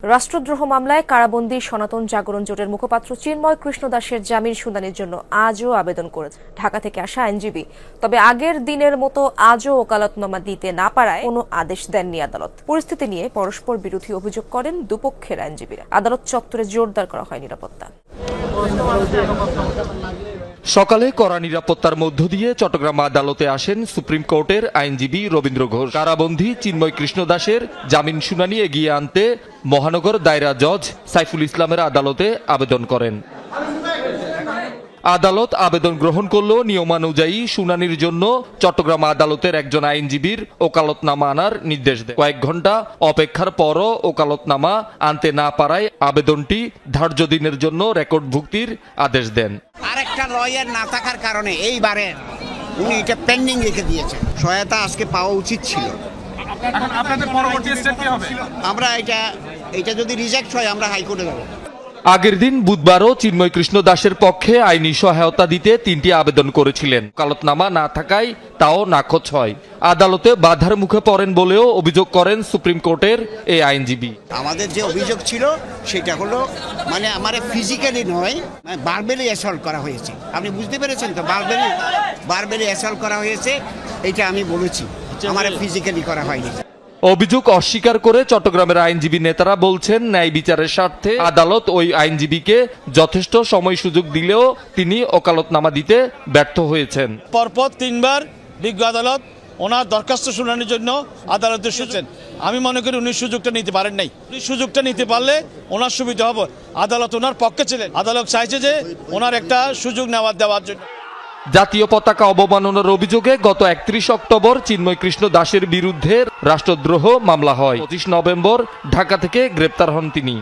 রাষ্ট্রদ্রোহ মামলায় কারাবন্দী সনাতন জাগরণ জোটের মুখপাত্র চিন্ময় কৃষ্ণ দাসের জামিন শুনানির জন্য আজও আবেদন করেছে ঢাকা থেকে আসা আইনজীবী। তবে আগের দিনের মতো আজও ওকালতনামা দিতে না পারায় কোনো আদেশ দেননি আদালত। পরিস্থিতি নিয়ে পরস্পর বিরোধী অভিযোগ করেন দুপক্ষের আইনজীবীরা। আদালত চত্বরে জোরদার করা হয় নিরাপত্তা। সকালে কড়া নিরাপত্তার মধ্য দিয়ে চট্টগ্রাম আদালতে আসেন সুপ্রিম কোর্টের আইনজীবী রবীন্দ্র ঘোষ। কারাবন্দী চিন্ময় কৃষ্ণ দাসের জামিন শুনানি এগিয়ে আনতে মহানগর দায়রা জজ সাইফুল ইসলামের আদালতে আবেদন করেন। আদালত আবেদন গ্রহণ করলেও নিয়মানুযায়ী শুনানির জন্য চট্টগ্রাম আদালতের একজন আইনজীবীর ওকালতনামা আনার নির্দেশ দেয়। কয়েক ঘন্টা অপেক্ষার পরও ওকালতনামা আনতে না পারায় আবেদনটি ধার্য দিনের জন্য রেকর্ডভুক্তির আদেশ দেন। আরেকটা লয়ার না থাকার কারণে এইবারে উনি এটা পেন্ডিং রেখে দিয়েছেন। সহায়তা আজকে পাওয়া উচিত ছিল। আপনাদের পরবর্তী স্টেপ কি হবে? আমরা এটা যদি রিজেক্ট হয় আমরা হাইকোর্টে যাব। আগের দিন বুধবারও চিন্ময় কৃষ্ণ দাসের পক্ষে আইনি সহায়তা দিতে 3টি আবেদন করেছিলেন। ওকালতনামা না থাকায় তাও নাকচ হয়। আদালতে বাধার মুখে পড়েন বলেও অভিযোগ করেন সুপ্রিম কোর্টের এই আইনজীবী। আমাদের যে অভিযোগ ছিল সেটা হলো আমার ফিজিক্যালি নয়, ভার্বালি অ্যাসল্ট করা হয়েছে। আপনি বুঝতে পেরেছেন তো? ভার্বালি অ্যাসল্ট করা হয়েছে, এটা আমি বলেছি, আমার ফিজিক্যালি করা হয়নি। অভিযোগ অস্বীকার করে চট্টগ্রামের আইনজীবী নেতারা বলছেন, ন্যায় বিচারের স্বার্থে আদালত ওই আইনজীবীকে যথেষ্ট সময় সুযোগ দিলেও তিনি ওকালতনামা দিতে ব্যর্থ হয়েছেন। পরপর 3বার বিজ্ঞ আদালত ওনার দরখাস্ত শুনানির জন্য আদালতে এসেছেন। আমি মনে করি উনি সুযোগটা নিতে পারেন নাই। উনি সুযোগটা নিতে পারলে ওনার সুবিধা হবে। আদালত ওনার পক্ষে ছিলেন। আদালত চাইছে যে ওনার একটা সুযোগ দেওয়ার জন্য। জাতীয় পতাকা অবমাননার অভিযোগে গত 31 অক্টোবর চিন্ময় কৃষ্ণ দাসের বিরুদ্ধে রাষ্ট্রদ্রোহ মামলা হয়। 25 নভেম্বর ঢাকা থেকে গ্রেপ্তার হন তিনি।